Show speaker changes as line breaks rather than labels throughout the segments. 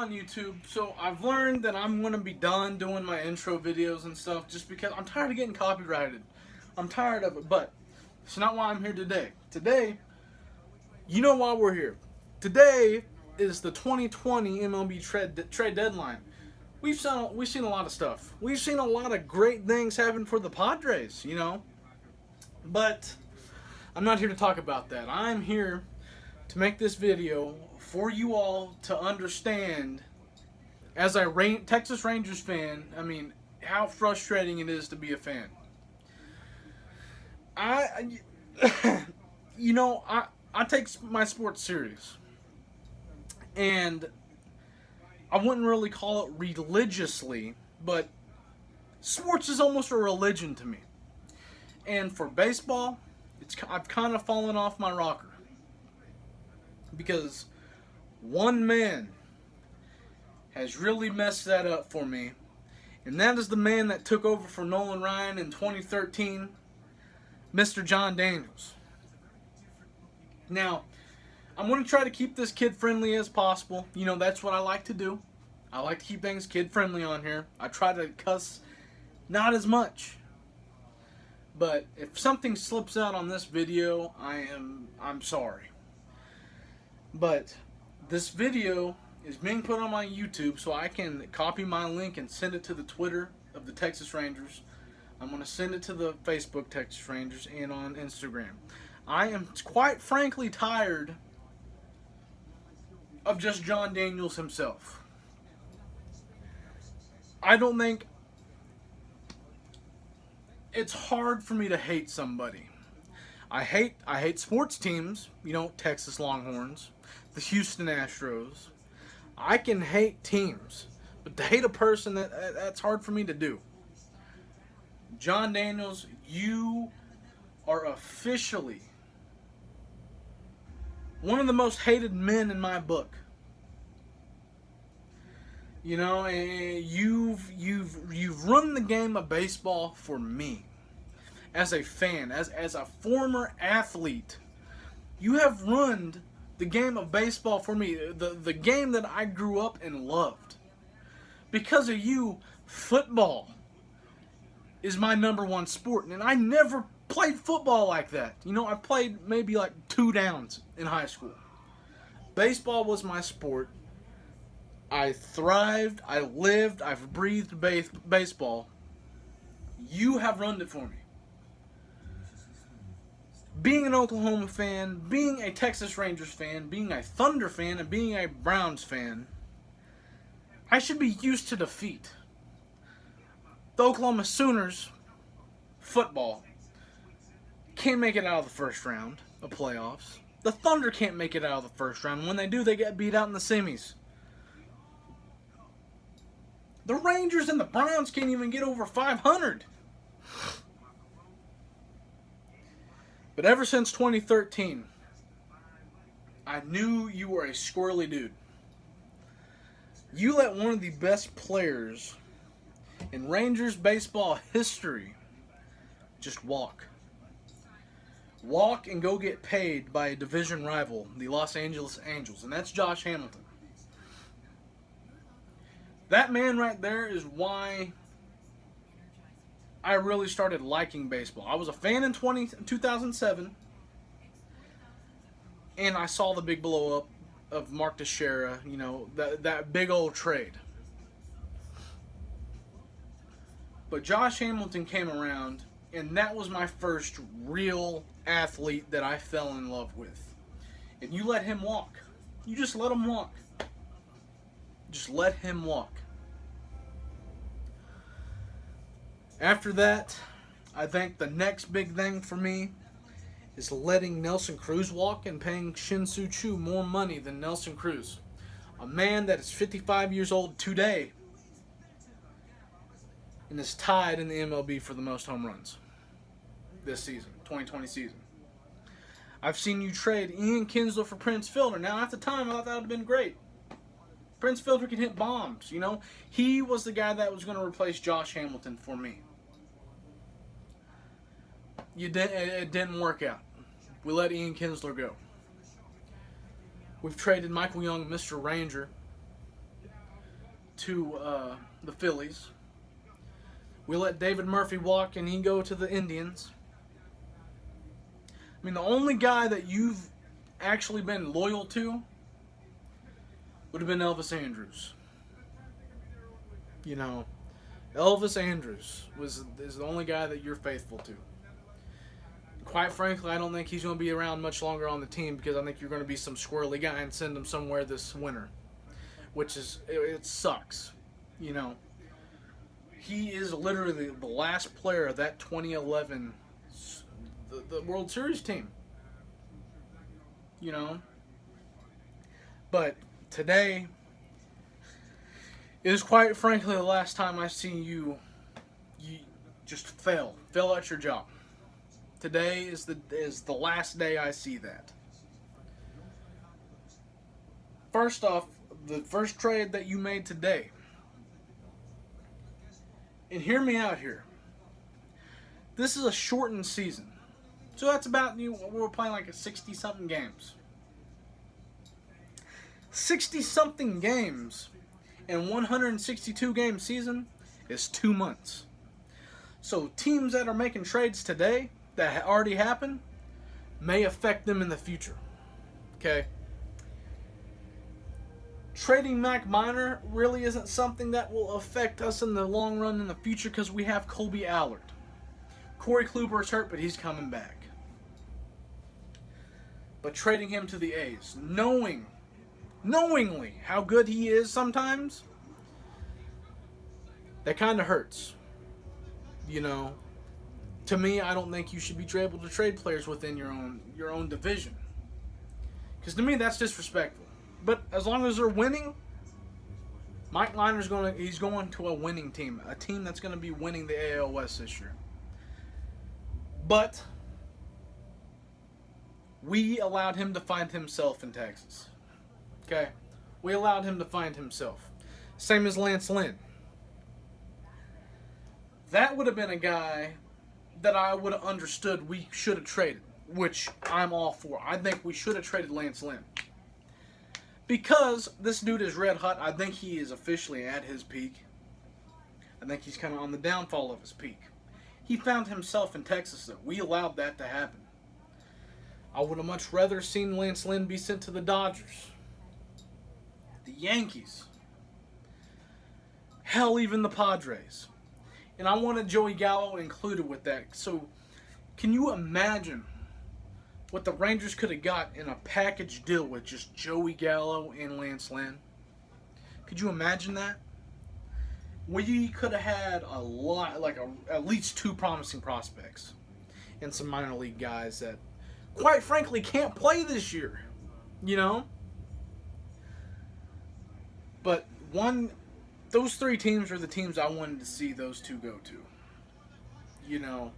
on YouTube, so I've learned that I'm going to be done doing my intro videos and stuff just because I'm tired of getting copyrighted. I'm tired of it, but it's not why I'm here today. Today, you know why we're here. Today is the 2020 MLB trade deadline. We've seen a lot of stuff. We've seen a lot of great things happen for the Padres, But I'm not here to talk about that. I'm here to make this video for you all to understand, as a Texas Rangers fan, how frustrating it is to be a fan. I take my sports serious, and I wouldn't really call it religiously, but sports is almost a religion to me. And for baseball, I've kind of fallen off my rocker because one man has really messed that up for me, and that is the man that took over for Nolan Ryan in 2013, Mr. Jon Daniels. Now, I'm going to try to keep this kid-friendly as possible. That's what I like to do. I like to keep things kid-friendly on here. I try to cuss not as much. But if something slips out on this video, I'm sorry. But this video is being put on my YouTube so I can copy my link and send it to the Twitter of the Texas Rangers. I'm going to send it to the Facebook Texas Rangers and on Instagram. I am quite frankly tired of just Jon Daniels himself. I don't think it's hard for me to hate somebody. I hate sports teams, Texas Longhorns, the Houston Astros. I can hate teams, but to hate a person, that's hard for me to do. Jon Daniels, you are officially one of the most hated men in my book. You've run the game of baseball for me. As a fan, as a former athlete, you have run the game of baseball for me. The game that I grew up and loved. Because of you, football is my number one sport. And I never played football like that. I played maybe like 2 downs in high school. Baseball was my sport. I thrived, I lived, I've breathed baseball. You have run it for me. Being an Oklahoma fan, being a Texas Rangers fan, being a Thunder fan, and being a Browns fan, I should be used to defeat. The Oklahoma Sooners, football, can't make it out of the first round of playoffs. The Thunder can't make it out of the first round. When they do, they get beat out in the semis. The Rangers and the Browns can't even get over 500. But ever since 2013, I knew you were a squirrely dude. You let one of the best players in Rangers baseball history just walk. Walk and go get paid by a division rival, the Los Angeles Angels, and that's Josh Hamilton. That man right there is why I really started liking baseball. I was a fan in 2007, and I saw the big blow up of Mark Teixeira, that big old trade. But Josh Hamilton came around, and that was my first real athlete that I fell in love with. And you let him walk. You just let him walk. Just let him walk. After that, I think the next big thing for me is letting Nelson Cruz walk and paying Shin-Soo Choo more money than Nelson Cruz. A man that is 55 years old today and is tied in the MLB for the most home runs this season, 2020 season. I've seen you trade Ian Kinsler for Prince Fielder. Now, at the time, I thought that would have been great. Prince Fielder can hit bombs, He was the guy that was going to replace Josh Hamilton for me. It didn't work out. We let Ian Kinsler go. We've traded Michael Young, Mr. Ranger, to the Phillies. We let David Murphy walk and he go to the Indians. I mean, the only guy that you've actually been loyal to would have been Elvis Andrus. You know, Elvis Andrus is the only guy that you're faithful to. Quite frankly, I don't think he's going to be around much longer on the team because I think you're going to be some squirrely guy and send him somewhere this winter, which is, it sucks. You know, he is literally the last player of that 2011 the World Series team. You know, but today is quite frankly the last time I see you just fail at your job. Today is the last day I see that. First off, the first trade that you made today, and hear me out here, this is a shortened season. So that's about, we're playing like a 60-something games. 60-something games in 162-game season is 2 months. So teams that are making trades today that already happened may affect them in the future. Okay? Trading Mac Minor really isn't something that will affect us in the long run in the future because we have Colby Allard. Corey Kluber is hurt, but he's coming back. But trading him to the A's, knowingly how good he is sometimes, that kind of hurts. You know, to me, I don't think you should be able to trade players within your own division. Because to me, that's disrespectful. But as long as they're winning, Mike Minor's he's going to a winning team, a team that's going to be winning the AL West this year. But we allowed him to find himself in Texas. Okay? We allowed him to find himself. Same as Lance Lynn. That would have been a guy that I would have understood we should have traded, which I'm all for. I think we should have traded Lance Lynn. Because this dude is red hot, I think he is officially at his peak. I think he's kind of on the downfall of his peak. He found himself in Texas, though. We allowed that to happen. I would have much rather seen Lance Lynn be sent to the Dodgers, the Yankees, hell, even the Padres. And I wanted Joey Gallo included with that. So, can you imagine what the Rangers could have got in a package deal with just Joey Gallo and Lance Lynn? Could you imagine that? We could have had a lot, at least 2 promising prospects and some minor league guys that, quite frankly, can't play this year. You know? But those 3 teams are the teams I wanted to see those 2 go to. You know?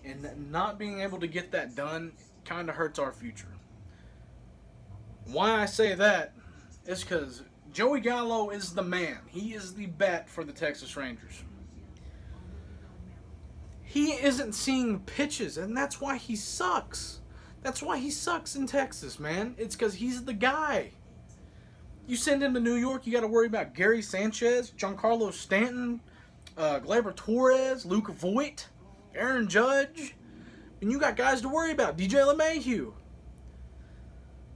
And not being able to get that done kind of hurts our future. Why I say that is because Joey Gallo is the man. He is the bat for the Texas Rangers. He isn't seeing pitches, and that's why he sucks. That's why he sucks in Texas, man. It's because he's the guy. You send him to New York, you got to worry about Gary Sanchez, Giancarlo Stanton, Gleyber Torres, Luke Voigt, Aaron Judge. And you got guys to worry about. DJ LeMahieu. You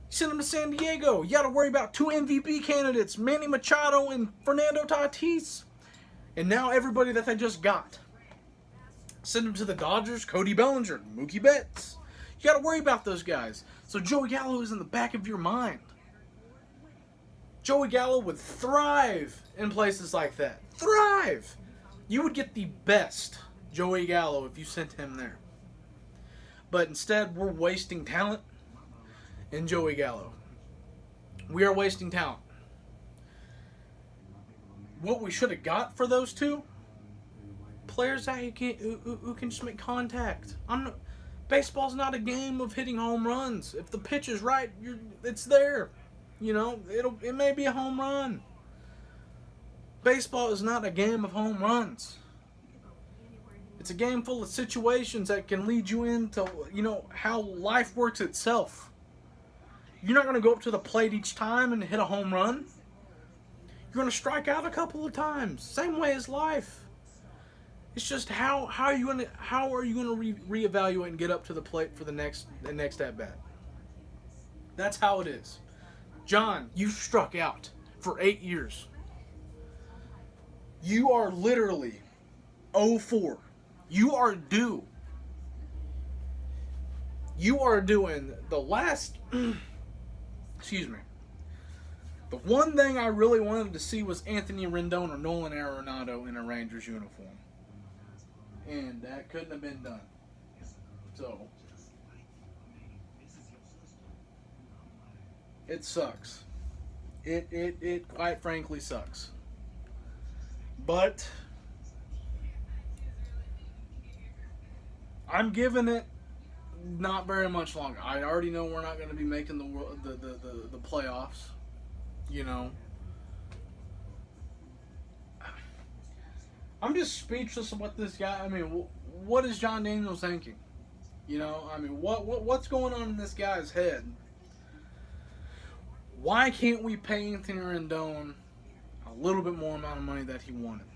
send him to San Diego. You got to worry about 2 MVP candidates, Manny Machado and Fernando Tatis. And now everybody that they just got. Send him to the Dodgers, Cody Bellinger, Mookie Betts. You got to worry about those guys. So Joey Gallo is in the back of your mind. Joey Gallo would thrive in places like that. Thrive! You would get the best Joey Gallo if you sent him there. But instead, we're wasting talent in Joey Gallo. We are wasting talent. What we should have got for those 2? Players that who can just make contact. Baseball's not a game of hitting home runs. If the pitch is right, it's there. You know, it may be a home run. Baseball is not a game of home runs. It's a game full of situations that can lead you into, how life works itself. You're not going to go up to the plate each time and hit a home run. You're going to strike out a couple of times. Same way as life. It's just how are you going to reevaluate and get up to the plate for the next at bat? That's how it is. Jon, you struck out for 8 years. You are literally 0-4. You are due. You are doing the last. Excuse me. The one thing I really wanted to see was Anthony Rendon or Nolan Arenado in a Rangers uniform. And that couldn't have been done. So, it sucks. It quite frankly sucks. But I'm giving it not very much longer. I already know we're not going to be making the playoffs. You know, I'm just speechless about this guy. I mean, what is Jon Daniels thinking? You know, I mean, what's going on in this guy's head? Why can't we pay Anthony Rendon a little bit more amount of money that he wanted?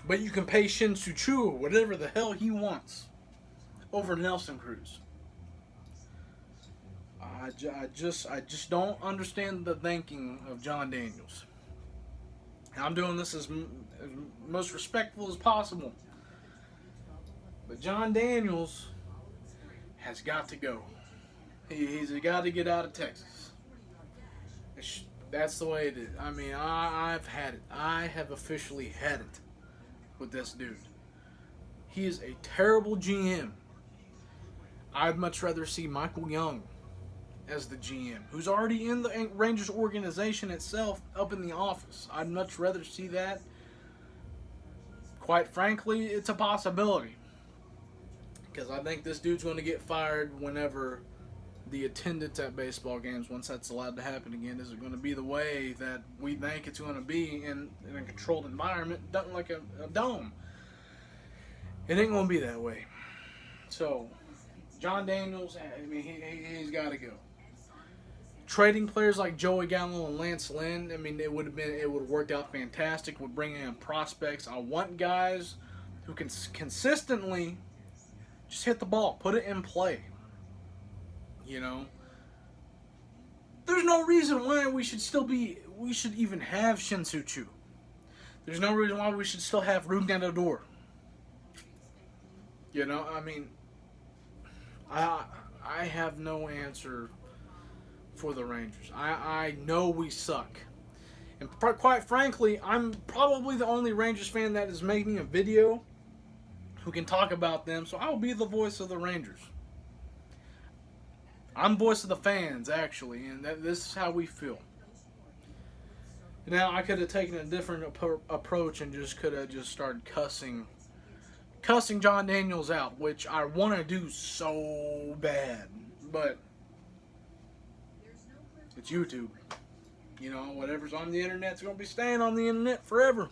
But you can pay Shin-Soo Choo whatever the hell he wants over Nelson Cruz. I just don't understand the thinking of Jon Daniels. I'm doing this as most respectful as possible. But Jon Daniels has got to go. He's got to get out of Texas. That's the way it is. I mean, I've had it. I have officially had it with this dude. He is a terrible GM. I'd much rather see Michael Young as the GM, who's already in the Rangers organization itself, up in the office. I'd much rather see that. Quite frankly, it's a possibility. Because I think this dude's going to get fired whenever the attendance at baseball games, once that's allowed to happen again, is it going to be the way that we think it's going to be in a controlled environment, like a dome. It ain't going to be that way. So, Jon Daniels, I mean, he's got to go. Trading players like Joey Gallo and Lance Lynn, I mean, it would have worked out fantastic. Would bring in prospects. I want guys who can consistently just hit the ball, put it in play. You know, there's no reason why we should even have Shin-Soo Choo. There's no reason why we should still have Rougned Odor. You know, I mean, I have no answer for the Rangers. I know we suck. And quite frankly, I'm probably the only Rangers fan that is making a video who can talk about them, so I will be the voice of the Rangers. I'm voice of the fans, actually, and this is how we feel. Now, I could have taken a different approach and could have started cussing Jon Daniels out, which I want to do so bad, but it's YouTube. You know, whatever's on the internet's going to be staying on the internet forever.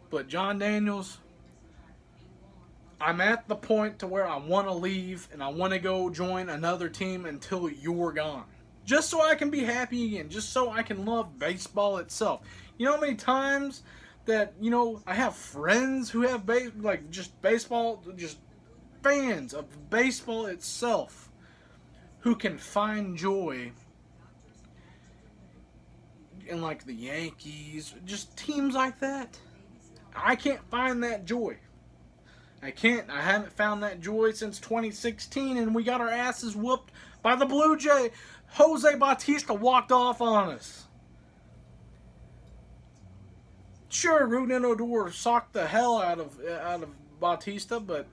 But Jon Daniels, I'm at the point to where I want to leave and I want to go join another team until you're gone. Just so I can be happy again. Just so I can love baseball itself. You know how many times that, you know, I have friends who have baseball, just fans of baseball itself, who can find joy in like the Yankees, just teams like that. I can't find that joy. I haven't found that joy since 2016, and we got our asses whooped by the Blue Jay. Jose Bautista walked off on us. Sure, Rougned Odor socked the hell out of Bautista, but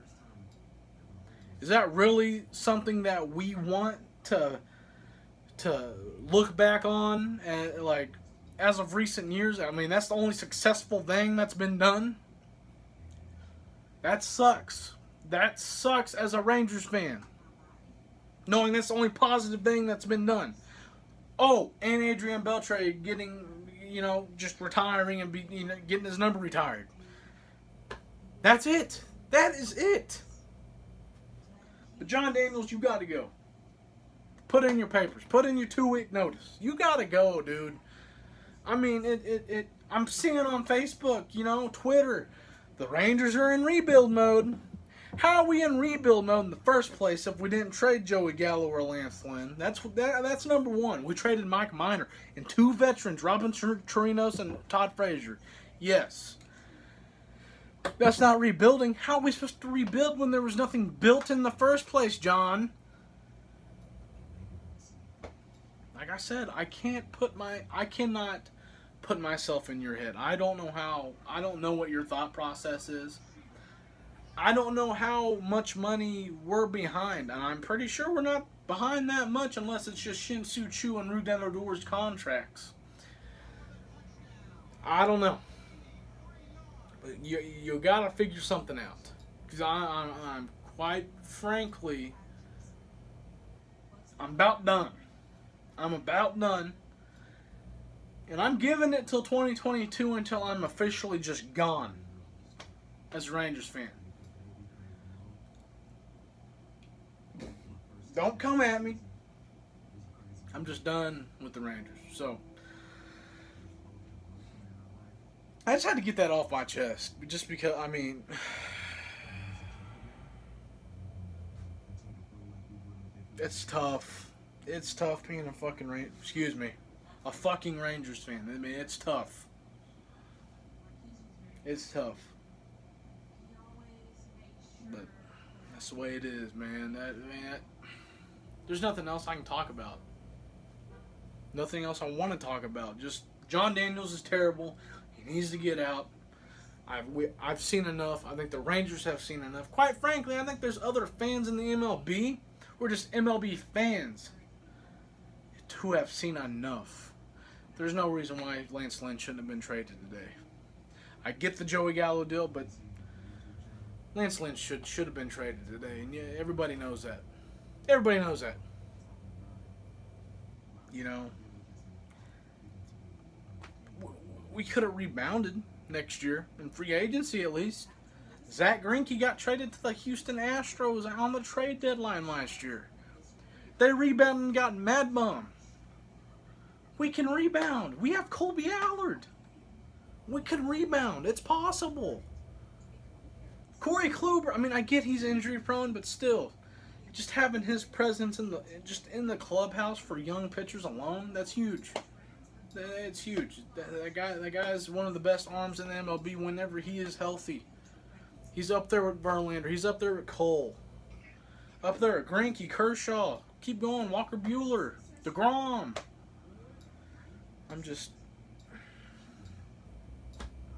is that really something that we want to look back on? And like, as of recent years, I mean, that's the only successful thing that's been done. That sucks. That sucks as a Rangers fan, knowing that's the only positive thing that's been done. Oh, and Adrian Beltre getting, you know, just retiring and getting his number retired. That's it. That is it. But Jon Daniels, you got to go. Put in your papers. Put in your 2-week notice. You gotta go, dude. I mean, I'm seeing on Facebook, Twitter, the Rangers are in rebuild mode. How are we in rebuild mode in the first place if we didn't trade Joey Gallo or Lance Lynn? That's number one. We traded Mike Minor and 2 veterans, Robin Chirinos and Todd Frazier. Yes. That's not rebuilding. How are we supposed to rebuild when there was nothing built in the first place, John? Like I said, I cannot put myself in your head. I don't know what your thought process is. I don't know how much money we're behind, and I'm pretty sure we're not behind that much unless it's just Shin-Soo Choo and Rougned Odor's contracts. I don't know. But you gotta figure something out. Because I'm quite frankly, I'm about done. I'm about done. And I'm giving it till 2022 until I'm officially just gone as a Rangers fan. Don't come at me. I'm just done with the Rangers. So, I just had to get that off my chest. Just because, I mean, it's tough. It's tough being a fucking a fucking Rangers fan. I mean, it's tough. It's tough. But that's the way it is, man. There's nothing else I can talk about. Nothing else I want to talk about. Just Jon Daniels is terrible. He needs to get out. I've seen enough. I think the Rangers have seen enough. Quite frankly, I think there's other fans in the MLB. We're just MLB fans who have seen enough. There's no reason why Lance Lynn shouldn't have been traded today. I get the Joey Gallo deal, but Lance Lynn should have been traded today, and yeah, everybody knows that. Everybody knows that. We could have rebounded next year in free agency at least. Zach Greinke got traded to the Houston Astros on the trade deadline last year. They rebounded and got Mad Bum. We can rebound. We have Colby Allard. We can rebound. It's possible. Corey Kluber, I mean, I get he's injury prone, but still, just having his presence in the clubhouse for young pitchers alone, that's huge. It's huge. That guy is one of the best arms in the MLB whenever he is healthy. He's up there with Verlander. He's up there with Cole. Up there with Greinke, Kershaw. Keep going. Walker Buehler. DeGrom.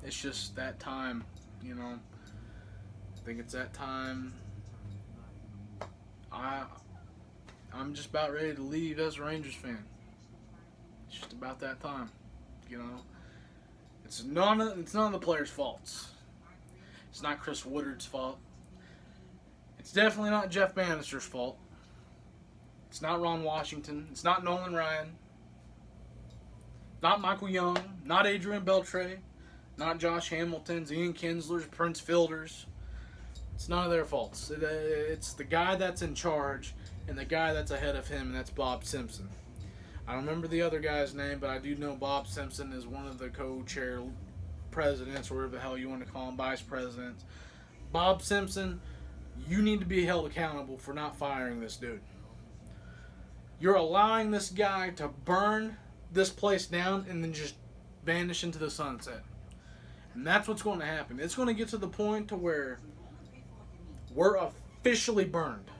It's just that time, I think it's that time. I'm just about ready to leave as a Rangers fan. It's just about that time, It's none of the players' faults. It's not Chris Woodard's fault. It's definitely not Jeff Bannister's fault. It's not Ron Washington. It's not Nolan Ryan. Not Michael Young. Not Adrian Beltre. Not Josh Hamilton's, Ian Kinsler's, Prince Fielder's. It's none of their faults. It's the guy that's in charge and the guy that's ahead of him, and that's Bob Simpson. I don't remember the other guy's name, but I do know Bob Simpson is one of the co-chair presidents, or whatever the hell you want to call him, vice presidents. Bob Simpson, you need to be held accountable for not firing this dude. You're allowing this guy to burn this place down and then just vanish into the sunset. And that's what's going to happen. It's going to get to the point to where we're officially burned.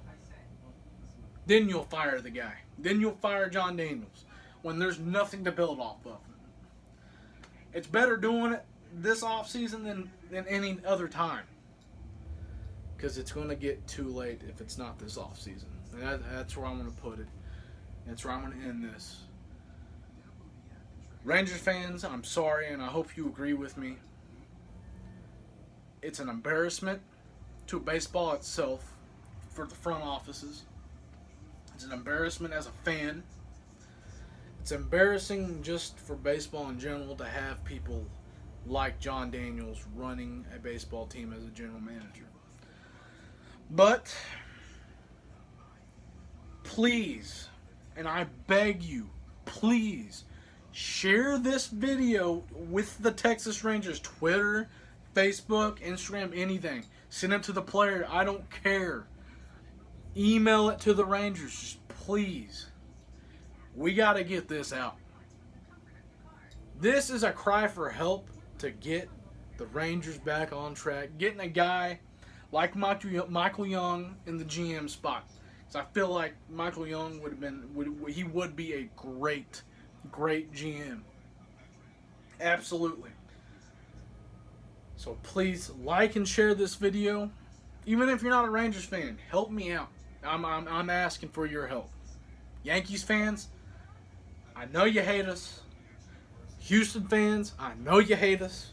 Then you'll fire the guy. Then you'll fire Jon Daniels when there's nothing to build off of. It's better doing it this offseason than any other time. Because it's going to get too late if it's not this offseason. That's where I'm going to put it. That's where I'm going to end this. Rangers fans, I'm sorry, and I hope you agree with me. It's an embarrassment to baseball itself for the front offices. It's an embarrassment as a fan. It's embarrassing just for baseball in general to have people like Jon Daniels running a baseball team as a general manager. But please, and I beg you, please, share this video with the Texas Rangers. Twitter, Facebook, Instagram, anything. Send it to the player. I don't care. Email it to the Rangers. Just please. We got to get this out. This is a cry for help to get the Rangers back on track. Getting a guy like Michael Young in the GM spot. So I feel like Michael Young would be a great GM. Absolutely. So please like and share this video. Even if you're not a Rangers fan, help me out. I'm asking for your help. Yankees fans, I know you hate us. Houston fans, I know you hate us.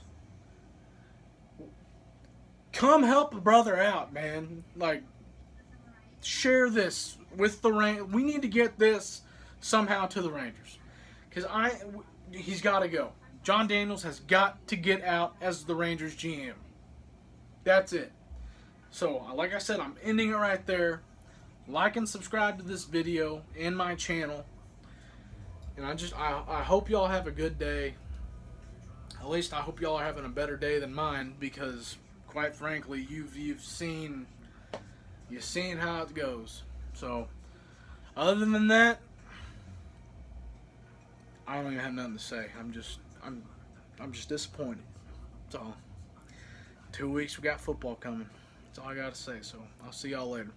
Come help a brother out, man. Like, share this with the Rangers. We need to get this somehow to the Rangers. Because he's got to go. Jon Daniels has got to get out as the Rangers GM. That's it. So, like I said, I'm ending it right there. Like and subscribe to this video and my channel. And I hope y'all have a good day. At least I hope y'all are having a better day than mine, because quite frankly, you've seen how it goes. So, other than that, I don't even have nothing to say. I'm just disappointed. That's all. 2 weeks we got football coming. That's all I gotta say. So I'll see y'all later.